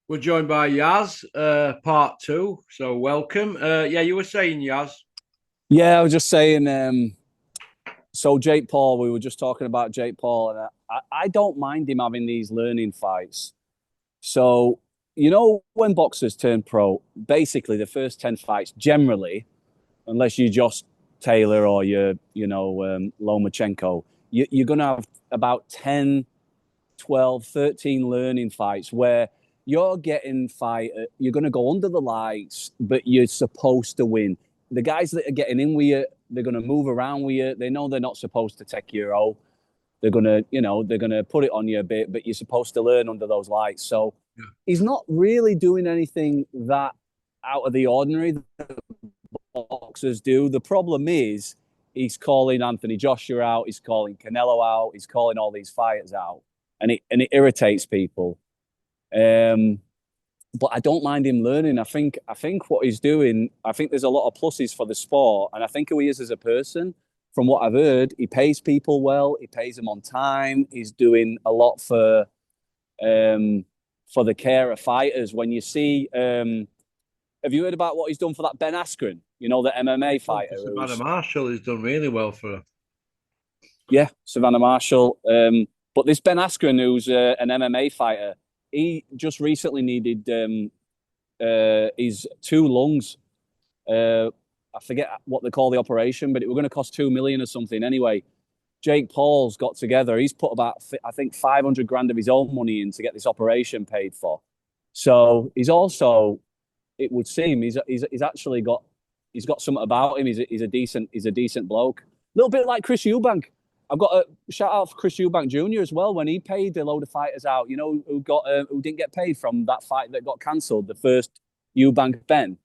We're joined by Yaz, part two. So welcome. Yeah, you were saying Yaz. Yeah, I was just saying. So Jake Paul, we were just talking about Jake Paul, and I don't mind him having these learning fights. So when boxers turn pro, basically the first 10 fights, generally, unless you're Josh Taylor or Lomachenko, you're gonna have about 10, 12, 13 learning fights where you're going to go under the lights, but you're supposed to win. The guys that are getting in with you, they're going to move around with you. They know they're not supposed to take your O. They're going to put it on you a bit, but you're supposed to learn under those lights. So he's not really doing anything that out of the ordinary that boxers do. The problem is he's calling Anthony Joshua out. He's calling Canelo out. He's calling all these fighters out, and it irritates people. But I don't mind him learning. I think what he's doing. I think there's a lot of pluses for the sport, and I think who he is as a person. From what I've heard, he pays people well. He pays them on time. He's doing a lot for the care of fighters. When you see, have you heard about what he's done for that Ben Askren? You know, the MMA fighter. Savannah Marshall has done really well for her. Yeah, Savannah Marshall. But this Ben Askren, who's an MMA fighter, he just recently needed his two lungs. I forget what they call the operation, but it was going to cost 2 million or something. Anyway, Jake Paul's got together. He's put about, I think, 500 grand of his own money in to get this operation paid for. So he's also, it would seem, he's actually got something about him. He's a decent bloke. A little bit like Chris Eubank. I've got a shout out for Chris Eubank Jr. as well when he paid a load of fighters out. You know who didn't get paid from that fight that got cancelled, the first Eubank Ben.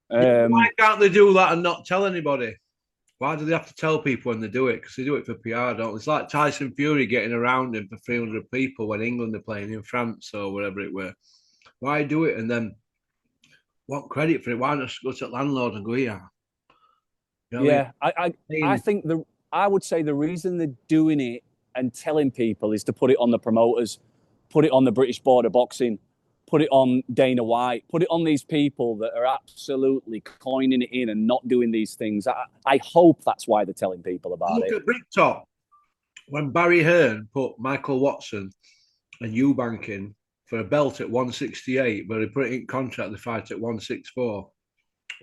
Why can't they do that and not tell anybody? Why do they have to tell people when they do it? Because they do it for PR, don't they? It's like Tyson Fury getting around him for 300 people when England are playing in France or whatever it were. Why do it and then want credit for it? Why not go to the landlord and go, yeah? You know what Yeah, I mean? think I would say the reason they're doing it and telling people is to put it on the promoters, put it on the British Board of Boxing, put it on Dana White, put it on these people that are absolutely coining it in and not doing these things. I hope that's why they're telling people about Look it. at Bricktop. When Barry Hearn put Michael Watson and Eubank in for a belt at 168, but he put it in contract the fight at 164.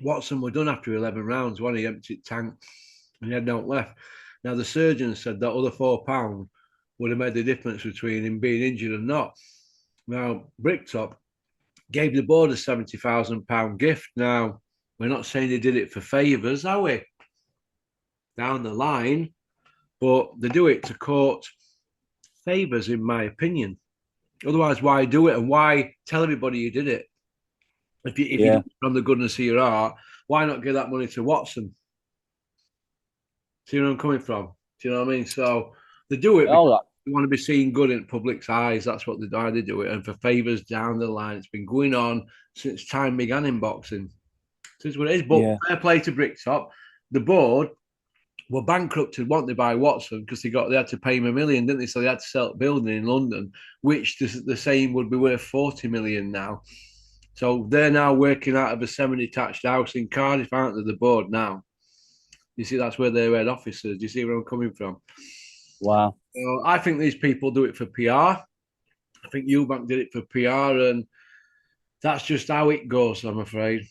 Watson were done after 11 rounds when he emptied tank and he had no left. Now, the surgeon said that other £4 would have made the difference between him being injured and not. Now, Bricktop gave the board a £70,000 gift. Now, we're not saying they did it for favours, are we? Down the line, but they do it to court favours, in my opinion. Otherwise, why do it and why tell everybody you did it? If you do Yeah, it from the goodness of your heart, why not give that money to Watson? See where I'm coming from? Do you know what I mean? So they do it because all that. they want to be seen good in public's eyes. That's what they do it. And for favours down the line, it's been going on since time began in boxing. Since what it is, but Yeah, fair play to Bricktop. The board were bankrupted, weren't they, by Watson because they had to pay him 1 million, didn't they? So they had to sell a building in London, which the same would be worth 40 million now. So they're now working out of a semi-detached house in Cardiff, aren't they? The board now. You see, that's where their head office is. Do you see where I'm coming from? wow. So I think these people do it for PR. I think Eubank did it for PR, and that's just how it goes, I'm afraid.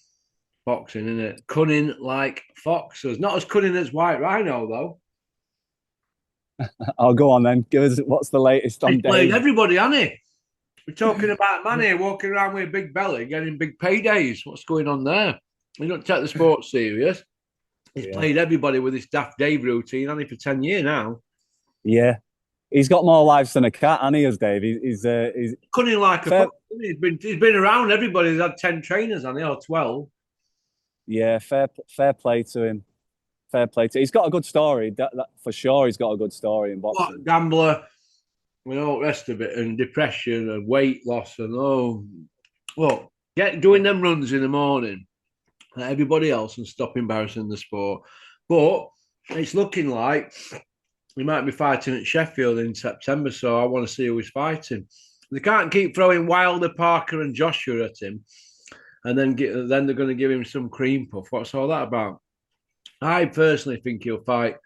Boxing, isn't it? Cunning like foxes. Not as cunning as White Rhino, though. I'll go on then. Give us what's the latest He's on played Dave. everybody, hasn't he? We're talking about man here walking around with a big belly, getting big paydays. What's going on there? You don't take the sport serious. He's Yeah, played everybody with his Daft Dave routine, only for 10 years now. yeah. He's got more lives than a cat, and he has Dave. He's Cunning like a fair. fox. He's been around everybody. He's had 10 trainers, on he, or 12. Yeah, fair play to him. Fair play to. He's got a good story. That for sure. He's got a good story in What boxing. gambler, and all the rest of it, and depression and weight loss and look, get doing them runs in the morning like everybody else and stop embarrassing the sport. But it's looking like he might be fighting at Sheffield in September, so I want to see who he's fighting. They can't keep throwing Wilder, Parker, and Joshua at him, and then they're going to give him some cream puff. What's all that about? I personally think he'll fight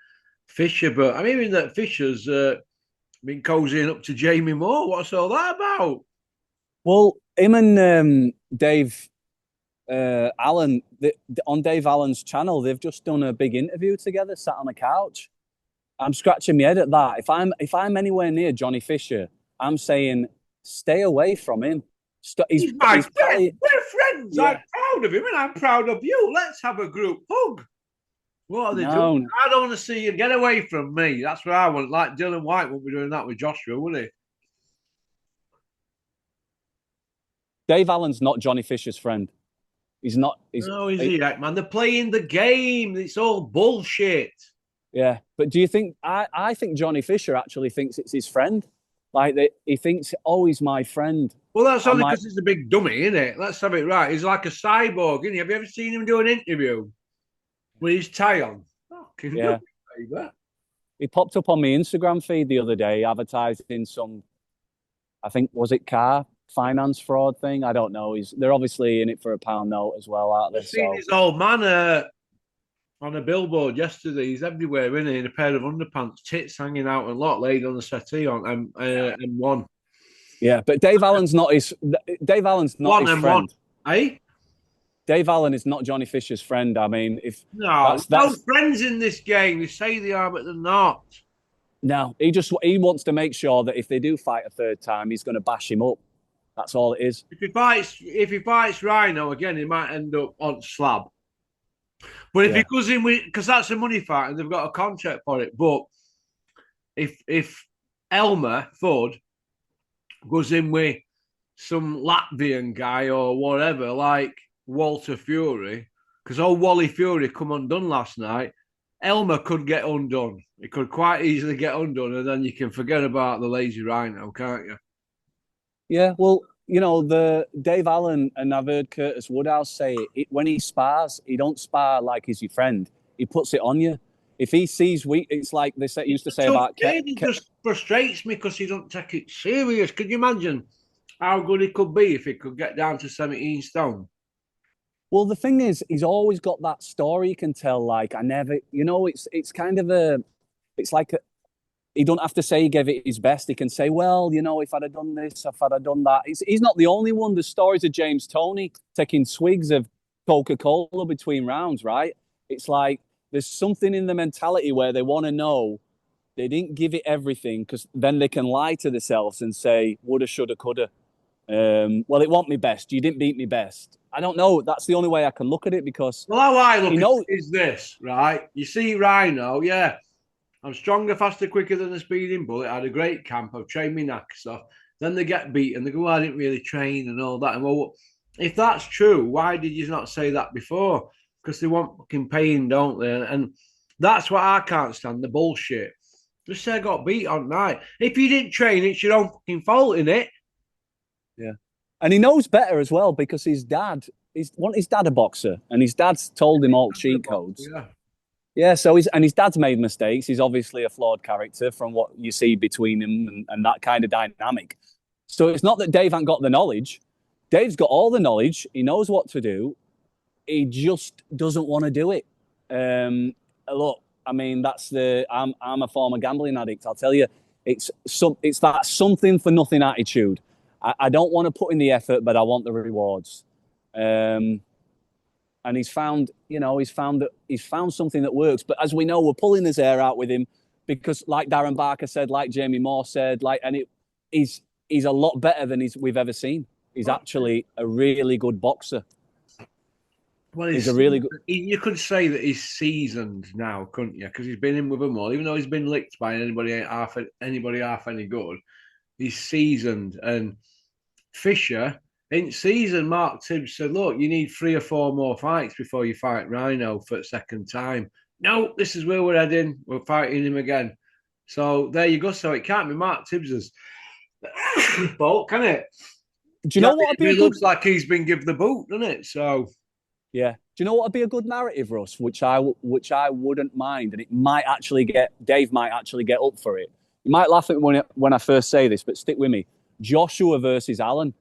Fisher, but I'm hearing that Fisher's been cozying up to Jamie Moore. What's all that about? Well, him and Dave Allen, on Dave Allen's channel, they've just done a big interview together, sat on a couch. I'm scratching my head at that. If I'm anywhere near Johnny Fisher, I'm saying stay away from him. He's my friend. We're friends. Yeah. I'm proud of him and I'm proud of you. Let's have a group hug. What are they doing? I don't want to see you. Get away from me. That's what I want. Like Dylan White won't be doing that with Joshua, will he? Dave Allen's not Johnny Fisher's friend. He's not. No, is he, man? They're playing the game. It's all bullshit. Yeah, but do you think? I think Johnny Fisher actually thinks it's his friend. Like he thinks, oh, he's my friend. Well, that's only because he's a big dummy, isn't it? Let's have it right. He's like a cyborg, isn't he? Have you ever seen him do an interview with his tie on? Yeah. He popped up on my Instagram feed the other day, advertising some, I think, was it car finance fraud thing? I don't know. They're obviously in it for a pound note as well, aren't they? I've seen his old man on a billboard yesterday. He's everywhere, isn't he? In a pair of underpants, tits hanging out, and lot laid on the settee on M1. Yeah, but Dave Allen's not his friend. Eh? Dave Allen is not Johnny Fisher's friend. I mean, if that's friends in this game. They say they are, but they're not. No, he wants to make sure that if they do fight a third time, he's going to bash him up. That's all it is. If he fights Rhino again, he might end up on slab. But if he goes in with, because that's a money fight and they've got a contract for it. But if Elmer Fudd goes in with some Latvian guy or whatever, like Walter Fury, because old Wally Fury come undone last night, Elmer could get undone. He could quite easily get undone, and then you can forget about the lazy Rhino, can't you? Yeah, well, you know, the Dave Allen, and I've heard Curtis Woodhouse say it, when he spars, he don't spar like he's your friend. He puts it on you. If he sees it's like they used to say about... He just frustrates me because he don't take it serious. Can you imagine how good he could be if he could get down to 17 stone? Well, the thing is, he's always got that story you can tell. Like, it's kind of it's like he don't have to say he gave it his best. He can say, well, you know, if I'd have done this, if I'd have done that. He's not the only one. There's stories of James Toney taking swigs of Coca-Cola between rounds, right? It's like there's something in the mentality where they want to know they didn't give it everything because then they can lie to themselves and say, woulda, shoulda, coulda. Well, it wasn't me best. You didn't beat me best. I don't know. That's the only way I can look at it because... Well, how I look at it is this, right? You see Rhino, yeah. I'm stronger, faster, quicker than a speeding bullet. I had a great camp. I've trained me knackers off. Then they get beaten. They go, well, I didn't really train and all that. And well, if that's true, why did you not say that before? Because they want fucking pain, don't they? And that's what I can't stand, the bullshit. Just say I got beat on night. If you didn't train, it's your own fucking fault, innit? Yeah. And he knows better as well because his dad a boxer and his dad's told him all cheat codes. Yeah. Yeah, so his dad's made mistakes. He's obviously a flawed character from what you see between him and that kind of dynamic. So it's not that Dave ain't got the knowledge. Dave's got all the knowledge. He knows what to do. He just doesn't want to do it. Look, I mean, I'm a former gambling addict. I'll tell you, it's that something for nothing attitude. I don't want to put in the effort, but I want the rewards. And he's found something that works. But as we know, we're pulling his hair out with him because, like Darren Barker said, like Jamie Moore said, he's a lot better than we've ever seen. He's actually a really good boxer. Well, he's a really good. You could say that he's seasoned now, couldn't you? Because he's been in with them all, even though he's been licked by anybody half any good. He's seasoned, and Fisher. In season, Mark Tibbs said, look, you need 3 or 4 more fights before you fight Rhino for a second time. No, this is where we're heading. We're fighting him again. So there you go. So it can't be Mark Tibbs's fault, can it? Do you know what? It looks like he's been given the boot, doesn't it? So yeah. Do you know what would be a good narrative, Russ? Which I wouldn't mind, and it might actually Dave might actually get up for it. You might laugh at me when I first say this, but stick with me. Joshua versus Allen.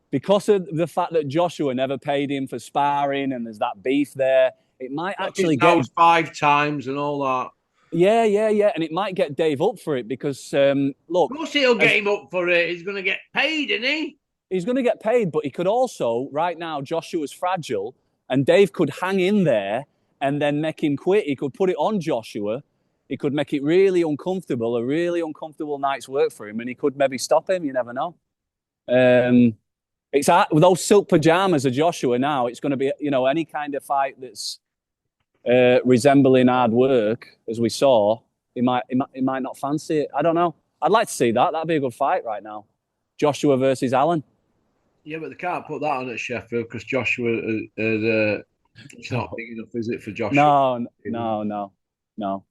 Because of the fact that Joshua never paid him for sparring and there's that beef there, it might actually get his nose 5 times and all that. Yeah, and it might get Dave up for it because look, of course he'll get him up for it. He's going to get paid, isn't he? He's going to get paid, but he could also, right now, Joshua's fragile, and Dave could hang in there and then make him quit. He could put it on Joshua. He could make it really uncomfortable, a really uncomfortable night's work for him, and he could maybe stop him. You never know. It's with those silk pajamas of Joshua now. It's going to be, any kind of fight that's resembling hard work, as we saw. He might not fancy it. I don't know. I'd like to see that. That'd be a good fight right now. Joshua versus Allen. Yeah, but they can't put that on at Sheffield because Joshua, it's not big enough, is it, for Joshua? No.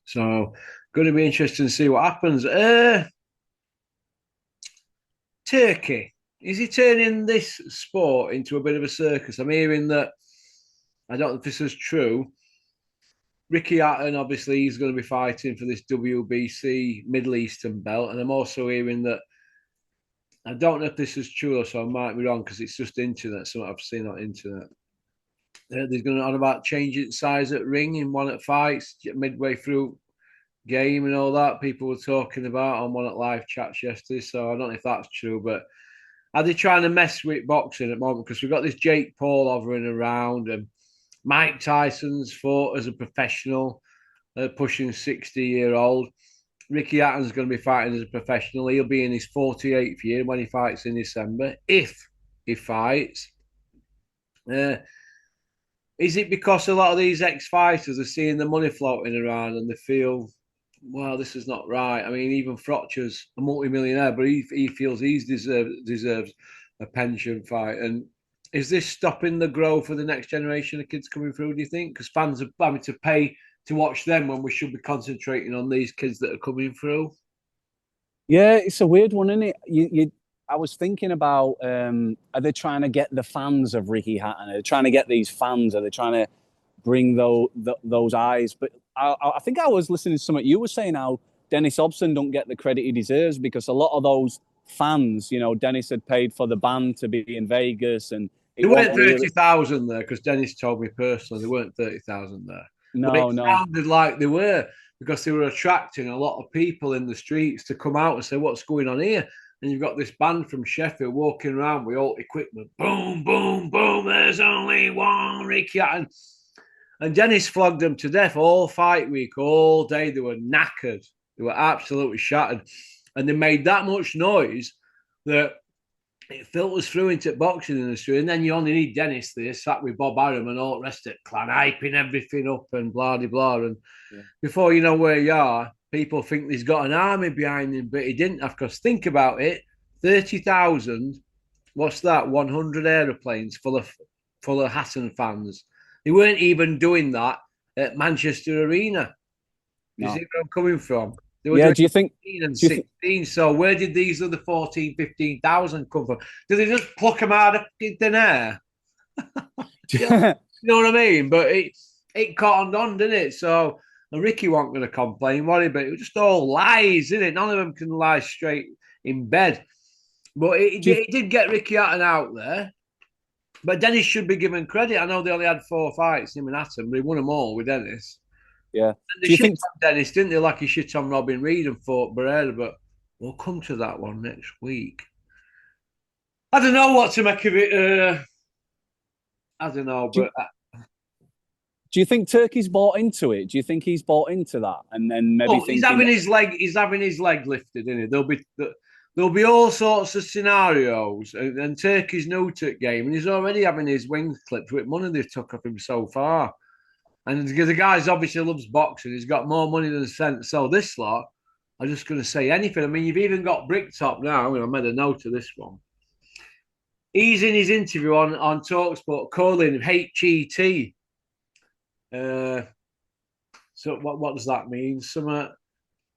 So, going to be interesting to see what happens. Turkey, is he turning this sport into a bit of a circus? I'm hearing that, I don't know if this is true, Ricky Hatton, obviously, he's going to be fighting for this WBC Middle Eastern belt. And I'm also hearing that, I don't know if this is true, so I might be wrong because it's just internet, so I've seen on internet. There's going to on about changing the size at ring in one at fights midway through game and all that. People were talking about on one at live chats yesterday, so I don't know if that's true. But are they trying to mess with boxing at the moment? Because we've got this Jake Paul hovering around, and Mike Tyson's fought as a professional, pushing 60-year-old. Ricky Hatton's going to be fighting as a professional. He'll be in his 48th year when he fights in December, if he fights. Is it because a lot of these ex-fighters are seeing the money floating around and they feel, well, this is not right? I mean, even Frotcher's a multi-millionaire, but he feels he deserves a pension fight. And is this stopping the growth of the next generation of kids coming through, do you think? Because fans are having to pay to watch them when we should be concentrating on these kids that are coming through. Yeah, it's a weird one, isn't it? I was thinking about, are they trying to get the fans of Ricky Hatton? Are they trying to get these fans? Are they trying to bring those eyes? But I think I was listening to something you were saying, how Dennis Hobson don't get the credit he deserves because a lot of those fans, Dennis had paid for the band to be in Vegas. And there weren't 30,000 there because Dennis told me personally there weren't 30,000 there. But it sounded like they were because they were attracting a lot of people in the streets to come out and say, what's going on here? And you've got this band from Sheffield walking around with all equipment. Boom, boom, boom. There's only one Ricky Hatton. And Dennis flogged them to death all fight week, all day. They were knackered. They were absolutely shattered. And they made that much noise that it filters through into the boxing industry. And then you only need Dennis there, sat with Bob Arum and all the rest of it, clan hyping everything up and blah, blah, blah. And before you know where you are, people think he's got an army behind him, but he didn't have. Because think about it, 30,000, what's that? 100 aeroplanes full of Hatton fans. They weren't even doing that at Manchester Arena. You see where I'm coming from? They were do you think? 15 and 16. So where did these other 14, 15,000 come from? Did they just pluck them out of thin air? You know what I mean? But it cottoned on, didn't it? So Ricky wasn't going to complain, was he? But it was just all lies, isn't it? None of them can lie straight in bed. But it did get Ricky Hatton out there. But Dennis should be given credit. I know they only had 4 fights, him and Hatton, but he won them all with Dennis. Yeah. And they shit on Dennis, didn't they? Like he shit on Robin Reed and fought Barrera, but we'll come to that one next week. I don't know what to make of it. I don't know, but... Do you think Turkey's bought into it? Do you think he's bought into that? And then maybe he's having his leg lifted, isn't he? There'll be all sorts of scenarios, and Turkey's new to the game, and he's already having his wings clipped with money they've took off him so far. And the guy's obviously loves boxing. He's got more money than sense. So this lot are just going to say anything. I mean, you've even got Bricktop now. I made a note of this one. He's in his interview on TalkSport calling him HET. So what does that mean? Something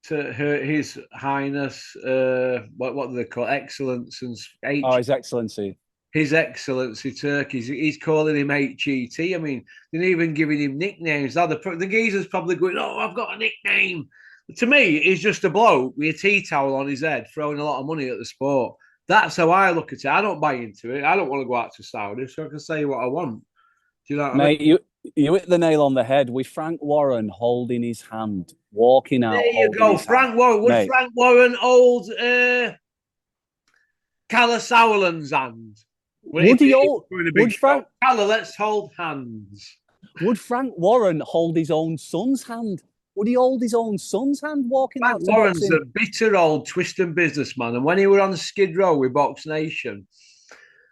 to His Highness, what do they call Excellence and His Excellency. His Excellency Turkey. He's calling him HET. I mean, they're even giving him nicknames. Now the geezer's probably going, "Oh, I've got a nickname." To me, he's just a bloke with a tea towel on his head, throwing a lot of money at the sport. That's how I look at it. I don't buy into it. I don't want to go out to Saudi, so I can say what I want. Do you know what I mean? Mate, you hit the nail on the head with Frank Warren holding his hand, walking There out, you holding go. his hand. Frank Warren. Would Mate, Frank Warren hold Calla Sauerland's hand? would he hold, We're in a big would show. Frank Calla, let's hold hands. would Frank Warren hold his own son's hand? Would he hold his own son's hand walking Frank out to Warren's boxing? a bitter old twisting businessman. And when he were on Skid Row with Box Nation,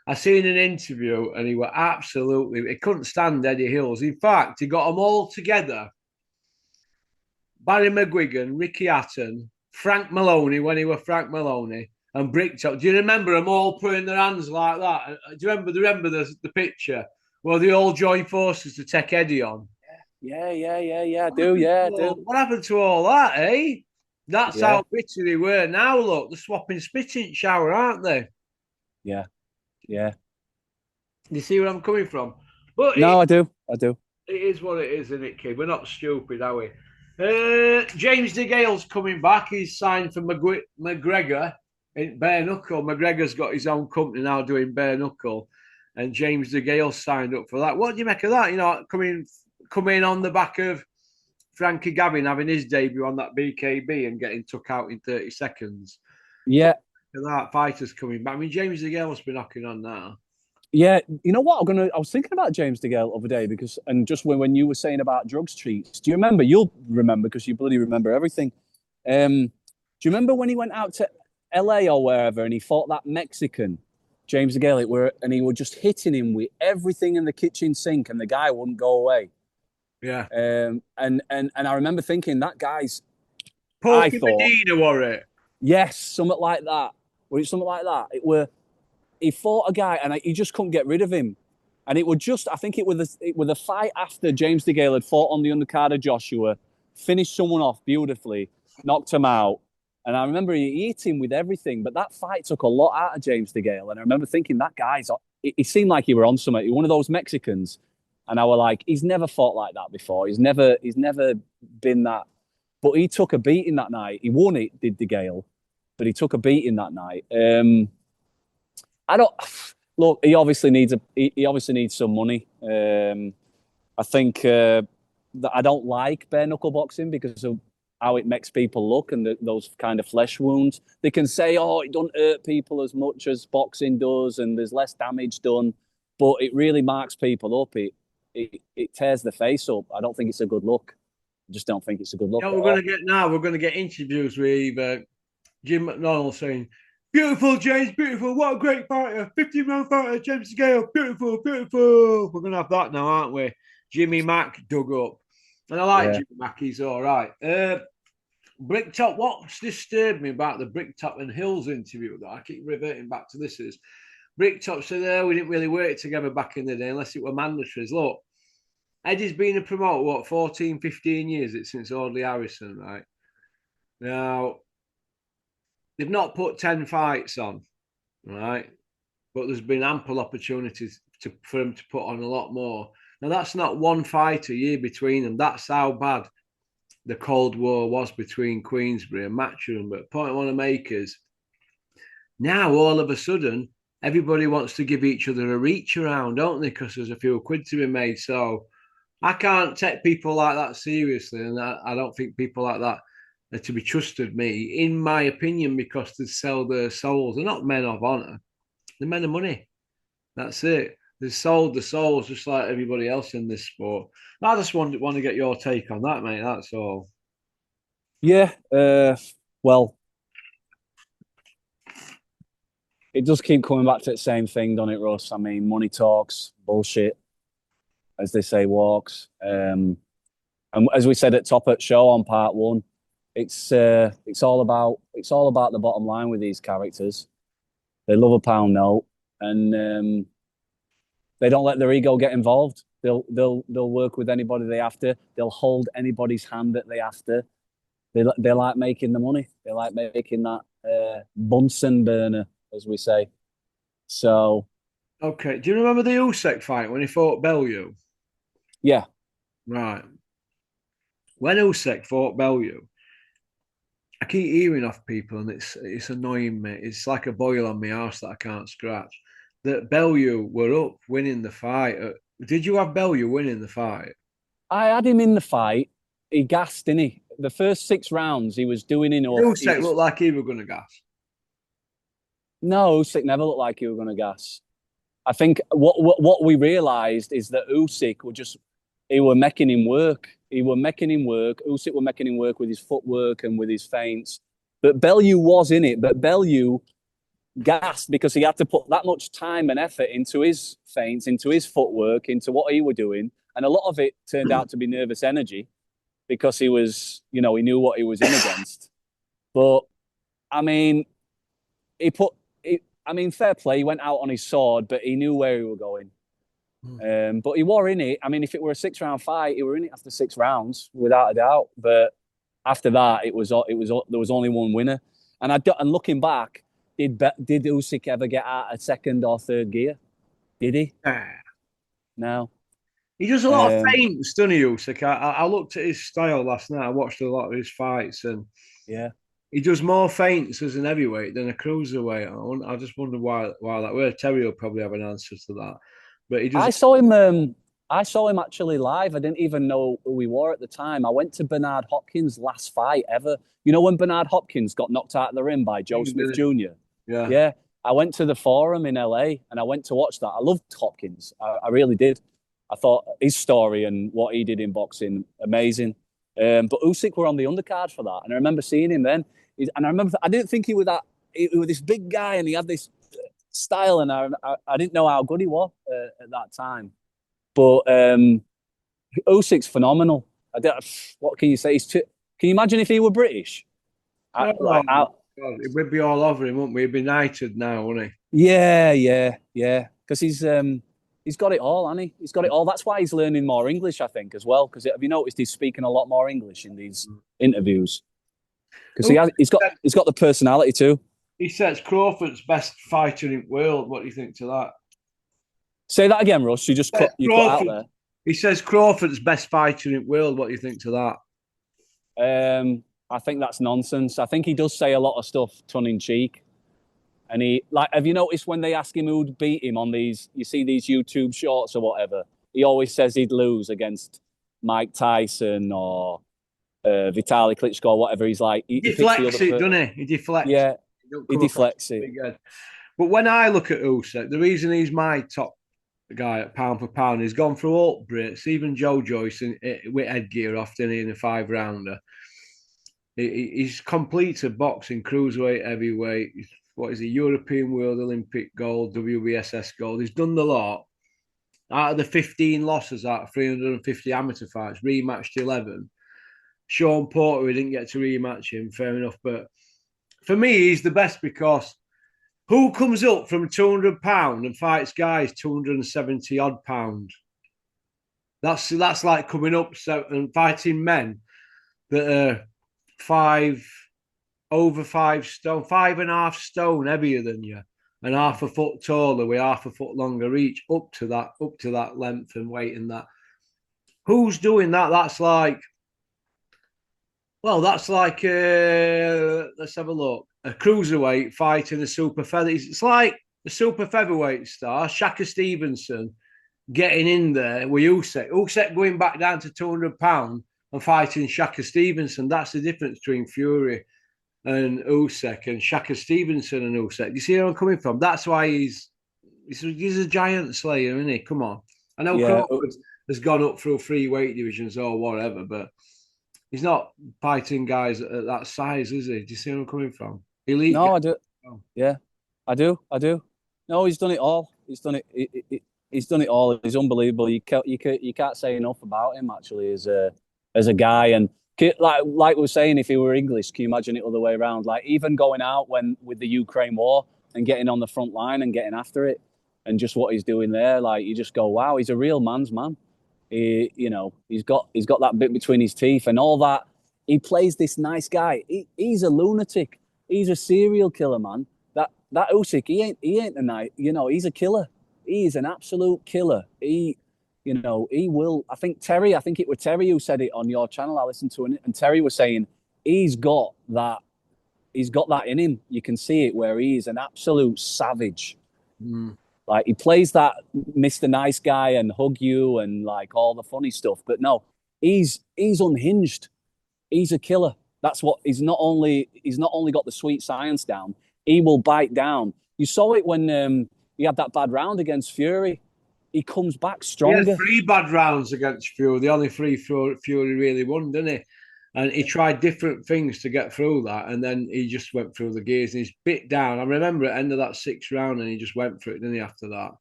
I seen an interview and he were absolutely, he couldn't stand Eddie Hills. In fact, he got them all together. Barry McGuigan, Ricky Hatton, Frank Maloney when he was Frank Maloney, and Bricktop. Do you remember them all putting their hands like that? Do you remember the picture where they all joined forces to take Eddie on? Yeah. I do, yeah, I do. What happened to all that, eh? That's Yeah, how bitter they were. Now look, they're swapping spitting shower, aren't they? yeah, yeah. You see where I'm coming from? But No, I do. I do. it is what it is, isn't it, kid? We're not stupid, are we? James DeGale's coming back. He's signed for McGregor in bare knuckle. McGregor's got his own company now doing bare knuckle, and James DeGale signed up for that. What do you make of that? You know, coming on the back of Frankie Gavin having his debut on that BKB and getting took out in 30 seconds. Yeah, That fighter's coming back. I mean, James DeGale's been knocking on now. yeah. You know what? I was thinking about James DeGale the other day because, and just when you were saying about drugs treats, do you remember? You'll remember because you bloody remember everything. Do you remember when he went out to LA or wherever and he fought that Mexican, James DeGale, and he was just hitting him with everything in the kitchen sink and the guy wouldn't go away. Yeah. And I remember thinking that guy's. Porky Medina wore it. Yes, something like that. Was it something like that? He fought a guy and he just couldn't get rid of him. And it was just, I think it was the fight after James DeGale had fought on the undercard of Joshua, finished someone off beautifully, knocked him out. And I remember he hit him with everything, but that fight took a lot out of James DeGale. And I remember thinking that guy's, he seemed like he were on something. He was one of those Mexicans. And I was like, he's never fought like that before. He's never been that. But he took a beating that night. He won it, did DeGale, but he took a beating that night. I don't look. He obviously needs some money. I think that I don't like bare knuckle boxing because of how it makes people look and those kind of flesh wounds. They can say, "Oh, it don't hurt people as much as boxing does, and there's less damage done," but it really marks people up. It tears the face up. I don't think it's a good look. I just don't think it's a good look. You know, we're going to get interviews with Jim McDonald saying, "Beautiful, James, beautiful. What a great fighter. 50-round fighter, James Gale. Beautiful, beautiful." We're going to have that now, aren't we? Jimmy Mack dug up. And I like Jimmy Mack. He's all right. Bricktop, what's disturbed me about the Bricktop and Hills interview, that I keep reverting back to this, is Bricktop said, we didn't really work together back in the day unless it were mandatories. Look, Eddie's been a promoter, 14, 15 years since Audley Harrison, right? Now, they've not put 10 fights on, right? But there's been ample opportunities for them to put on a lot more. Now, that's not one fight a year between them. That's how bad the Cold War was between Queensberry and Matchroom. But the point I want to make is now, all of a sudden, everybody wants to give each other a reach around, don't they? Because there's a few quid to be made. So I can't take people like that seriously. And I don't think people like that are to be trusted, me, in my opinion, because they sell their souls. They're not men of honour. They're men of money. That's it. They sold the souls just like everybody else in this sport. I just want to get your take on that, mate. That's all. Yeah. Well, it does keep coming back to the same thing, doesn't it, Russ? I mean, money talks, bullshit, as they say, walks. And as we said at top of the show on part one, it's all about the bottom line with these characters. They love a pound note, and they don't let their ego get involved. They'll work with anybody they have to. They'll hold anybody's hand that they have to. They like making the money. They like making that Bunsen burner, as we say. So, okay. Do you remember the Usyk fight when he fought Bellew? yeah. Right. When Usyk fought Bellew, I keep hearing off people, and it's annoying me. It's like a boil on my arse that I can't scratch. That Bellew were up winning the fight. Did you have Bellew winning the fight? I had him in the fight. He gassed, didn't he? The first 6 rounds, he was doing enough. Usyk looked like he was going to gas. No, Usyk never looked like he was going to gas. I think what we realised is that Usyk were just he were making him work. He were making him work. Usyk were making him work with his footwork and with his feints. But Bellew was in it. But Bellew gassed because he had to put that much time and effort into his feints, into his footwork, into what he were doing. And a lot of it turned out to be nervous energy because he was, he knew what he was in against. But, I mean, fair play. He went out on his sword, but he knew where he was going. But he were in it. I mean, if it were a 6-round fight, he were in it after 6 rounds, without a doubt. But after that, there was only one winner. And looking back, did Usyk ever get out of second or third gear? Did he? No. He does a lot of feints, doesn't he, Usyk? I looked at his style last night. I watched a lot of his fights, and yeah, he does more feints as an heavyweight than a cruiserweight. I just wonder why that were. Terry will probably have an answer to that. But he just... I saw him actually live. I didn't even know who he were at the time. I went to Bernard Hopkins' last fight ever. You know when Bernard Hopkins got knocked out of the ring by Joe Smith Jr.? Yeah. Yeah. I went to the Forum in LA and I went to watch that. I loved Hopkins. I really did. I thought his story and what he did in boxing, amazing. But Usyk were on the undercard for that. And I remember seeing him then. And I remember, I didn't think he was this big guy and he had this style. And I didn't know how good he was at that time. But Usyk's phenomenal. What can you say? Can you imagine if he were British? We'd be all over him, wouldn't we? He'd be knighted now, wouldn't he? Yeah. Because he's got it all, hasn't he? He's got it all. That's why he's learning more English, I think, as well. Because have you noticed he's speaking a lot more English in these interviews? Because he's got the personality too. He says Crawford's best fighter in the world. What do you think to that? Say that again, Russ. You cut out there. He says Crawford's best fighter in the world. What do you think to that? I think that's nonsense. I think he does say a lot of stuff tongue in cheek. And have you noticed when they ask him who'd beat him on these, you see these YouTube shorts or whatever, he always says he'd lose against Mike Tyson or Vitaly Klitschko or whatever. He's like... He deflects it, doesn't he? He deflects it. Yeah, he deflects it. But when I look at Usyk, the reason he's my top guy at pound for pound, he's gone through all Brits, even Joe Joyce with headgear often in a 5-rounder. He's completed boxing, cruiserweight, heavyweight. What is he? European World Olympic gold, WBSS gold. He's done the lot. Out of the 15 losses out of 350 amateur fights, rematched 11. Sean Porter, we didn't get to rematch him, fair enough. But for me, he's the best because who comes up from 200 pound and fights guys 270 odd pound? That's like coming up and fighting men that are 5'5" stone, 5.5 stone heavier than you, and half a foot taller with half a foot longer each, up to that length and weight and that. Who's doing that? That's like let's have a look. A cruiserweight fighting a super featherweight. It's like the super featherweight star, Shaka Stevenson, getting in there with Usyk. Usyk going back down to 200 pound and fighting Shaka Stevenson. That's the difference between Fury and Usyk and Shaka Stevenson and Usyk. You see where I'm coming from? That's why he's a giant slayer, isn't he? Come on. I know Crawford has gone up through 3 weight divisions or whatever, but he's not fighting guys at that size, is he? Do you see where I'm coming from? Elite. No, I do. Yeah, I do. No, he's done it all. He's done it. He's done it all. He's unbelievable. You can't say enough about him actually as a guy. And like we were saying, if he were English, can you imagine it other way around? Like even going out with the Ukraine war and getting on the front line and getting after it, and just what he's doing there, like you just go, wow, he's a real man's man. He's got that bit between his teeth and all that. He plays this nice guy. He's a lunatic. He's a serial killer, man. That Usyk, he ain't a night. He's a killer. He's an absolute killer. He will. I think it was Terry who said it on your channel. I listened to it, and Terry was saying he's got that he's got that in him. You can see it where he is an absolute savage. Mm. Like he plays that Mr. Nice Guy and hug you and like all the funny stuff, but no, he's unhinged. He's a killer. That's what he's not only got the sweet science down, he will bite down. You saw it when he had that bad round against Fury. He comes back He had stronger. 3 bad rounds against Fury. The only three Fury really won, didn't he? And he tried different things to get through that, and then he just went through the gears and he's bit down. I remember at the end of that 6th round, and he just went for it, didn't he? After that,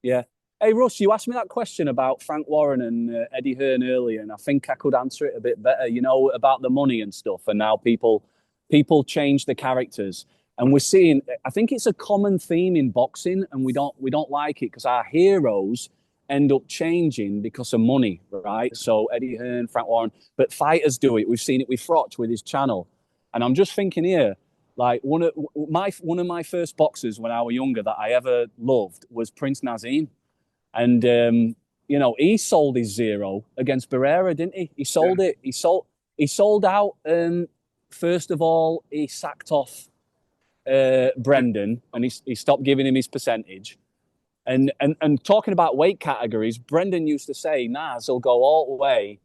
Yeah. Hey Russ, you asked me that question about Frank Warren and Eddie Hearn earlier, and I think I could answer it a bit better. You know, about the money and stuff, and now people change the characters, and we're seeing. I think it's a common theme in boxing, and we don't like it because our heroes end up changing because of money, right? So Eddie Hearn, Frank Warren, but fighters do it. We've seen it with Froch with his channel, and I'm just thinking here. Like one of my first boxers when I was younger that I ever loved was Prince Nazim. And you know, he sold his zero against Barrera, didn't he? He sold it. He sold out. First of all, he sacked off Brendan, and he stopped giving him his percentage. And talking about weight categories, Brendan used to say Naz will go all the way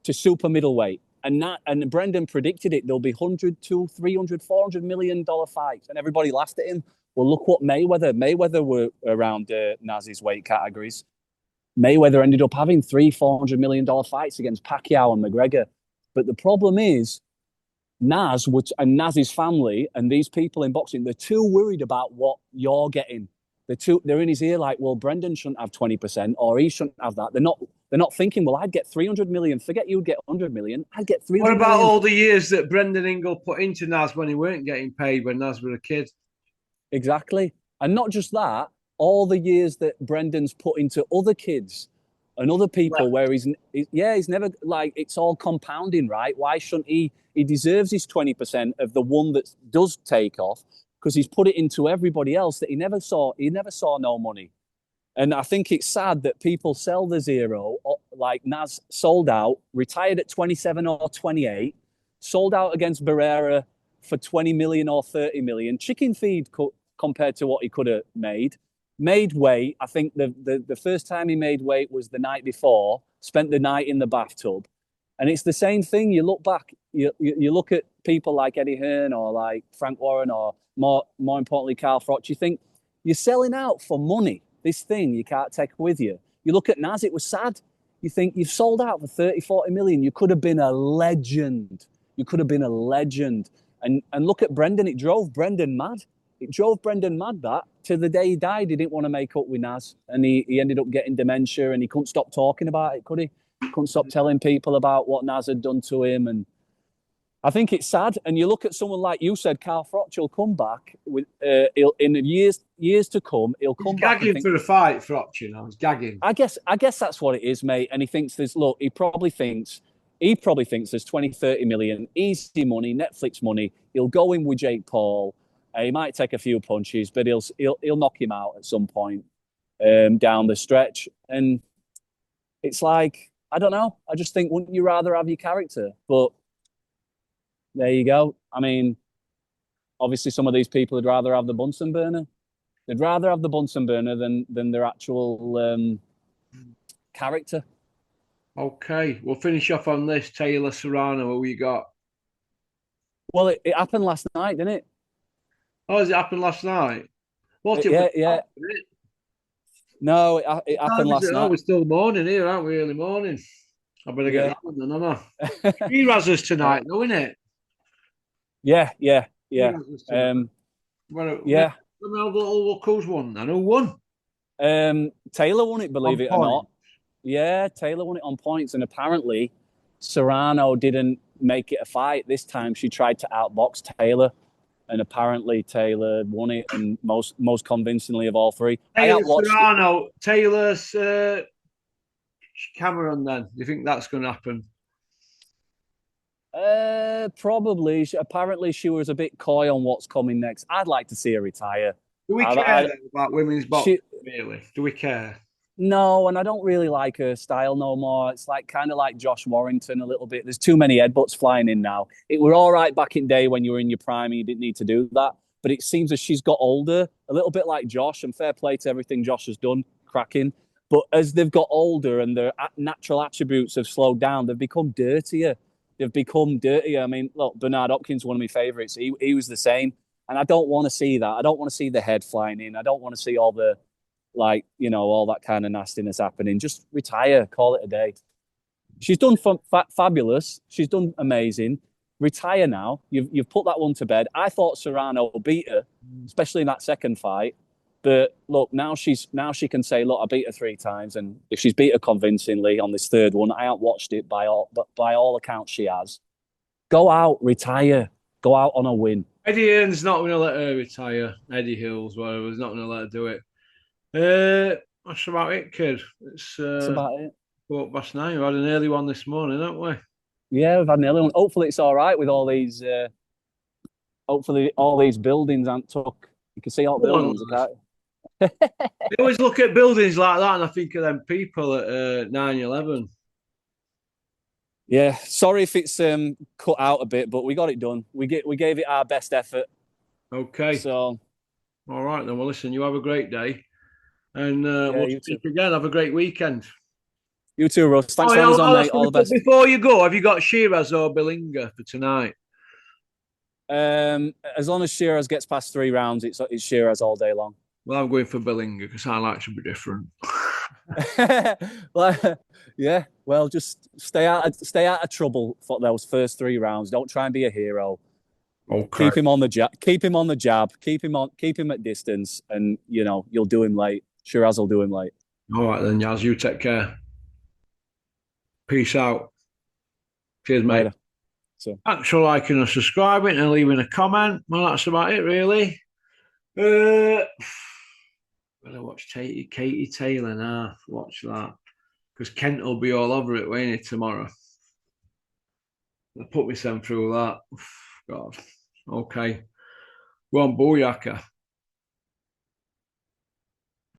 to super middleweight. And Brendan predicted it. There'll be 100, 200, 300, $400 million fights. And everybody laughed at him. Well, look what Mayweather were around Naz's weight categories. Mayweather ended up having $300-400 million fights against Pacquiao and McGregor. But the problem is, and Naz's family and these people in boxing, they're too worried about what you're getting. They're in his ear like, well, Brendan shouldn't have 20% or he shouldn't have that. They're not thinking, well, I'd get 300 million. Forget you'd get 100 million. I'd get 300 what about million. all the years that Brendan Ingle put into Naz when he weren't getting paid when Naz was a kid? Exactly. And not just that, all the years that Brendan's put into other kids and other people where he's never, like, it's all compounding, right? Why shouldn't he? He deserves his 20% of the one that does take off because he's put it into everybody else that he never saw no money. And I think it's sad that people sell the zero, like Naz sold out, retired at 27 or 28, sold out against Barrera for 20 million or 30 million, chicken feed compared to what he could have made weight. I think the first time he made weight was the night before, spent the night in the bathtub. And it's the same thing. You look back, you look at people like Eddie Hearn or like Frank Warren or more importantly, Carl Froch, you think you're selling out for money, this thing you can't take with you. You look at Naz, it was sad. You think you've sold out for 30-40 million. You could have been a legend. And look at Brendan. It drove Brendan mad. That to the day he died. He didn't want to make up with Naz. And he ended up getting dementia and he couldn't stop talking about it, could he? Couldn't stop telling people about what Naz had done to him. And I think it's sad. And you look at someone like you said, Carl Froch will come back with in the years to come. He'll come back. Gagging for a fight, Froch. You know, he's gagging. I guess that's what it is, mate. And he thinks he probably thinks there's 20-30 million easy money, Netflix money. He'll go in with Jake Paul. He might take a few punches, but he'll knock him out at some point down the stretch. And it's like, I don't know. I just think, wouldn't you rather have your character? But there you go. I mean, obviously, some of these people would rather have the Bunsen burner. They'd rather have the Bunsen burner than their actual character. Okay, we'll finish off on this. Taylor Serrano, who you got? Well, it happened last night, didn't it? Oh, has it happened last night? What? Yeah. No, it happened last night. We're still morning here, aren't we? Early morning. I better get that one then, don't I? He has us tonight, though, isn't it? Yeah. Look who's won then. Who won? Taylor won it, believe it or not. Yeah, Taylor won it on points, and apparently Serrano didn't make it a fight this time. She tried to outbox Taylor, and apparently Taylor won it, and most convincingly of all three. Serrano, Taylor's Cameron. Then, do you think that's going to happen? Probably. Apparently, she was a bit coy on what's coming next. I'd like to see her retire. Do we care about women's boxing? Really? Do we care? No, and I don't really like her style no more. It's like kind of like Josh Warrington a little bit. There's too many headbutts flying in now. It were all right back in day when you were in your prime and you didn't need to do that. But it seems as she's got older, a little bit like Josh, and fair play to everything Josh has done, cracking. But as they've got older and their natural attributes have slowed down, they've become dirtier. They've become dirtier. I mean, look, Bernard Hopkins, one of my favourites. He was the same. And I don't want to see that. I don't want to see the head flying in. I don't want to see all the like, all that kind of nastiness happening. Just retire, call it a day. She's done fabulous. She's done amazing. Retire now. You've put that one to bed. I thought Serrano beat her, especially in that second fight. But look, now she can say, look, I beat her 3 times, and if she's beat her convincingly on this third one, I haven't watched it but by all accounts she has. Go out, retire, go out on a win. Eddie Hearn's not going to let her retire. Eddie Hills, whatever, is not going to let her do it. That's about it, kid. That's about it. 9:15. We had an early one this morning, haven't we? Yeah, we've had an early one. Hopefully, it's all right with all these. Hopefully, all these buildings aren't took. You can see all the buildings. I always look at buildings like that, and I think of them people at 9/11. Yeah, sorry if it's cut out a bit, but we got it done. We gave it our best effort. Okay. So, all right then. Well, listen. You have a great day, and yeah, we'll speak again. Have a great weekend. You too, Russ. Thanks for having us on, mate. All the best. Before you go, have you got Shiraz or Billinger for tonight? As long as Shiraz gets past 3 rounds, it's Shiraz all day long. Well, I'm going for Billinger because I like to be different. Well, yeah. Well, just stay out of trouble for those first 3 rounds. Don't try and be a hero. Okay. Keep him on the jab. Keep him on the jab. Keep him at distance, and you'll do him late. Shiraz will do him late. All right then, Yaz. You take care. Peace out. Cheers, mate. Later. So, thanks for liking and subscribing and leaving a comment. Well, that's about it, really. I'm gonna watch Katie Taylor now. Watch that because Kent will be all over it, won't he, tomorrow? I put myself through that. God. Okay. Go on, Booyaka.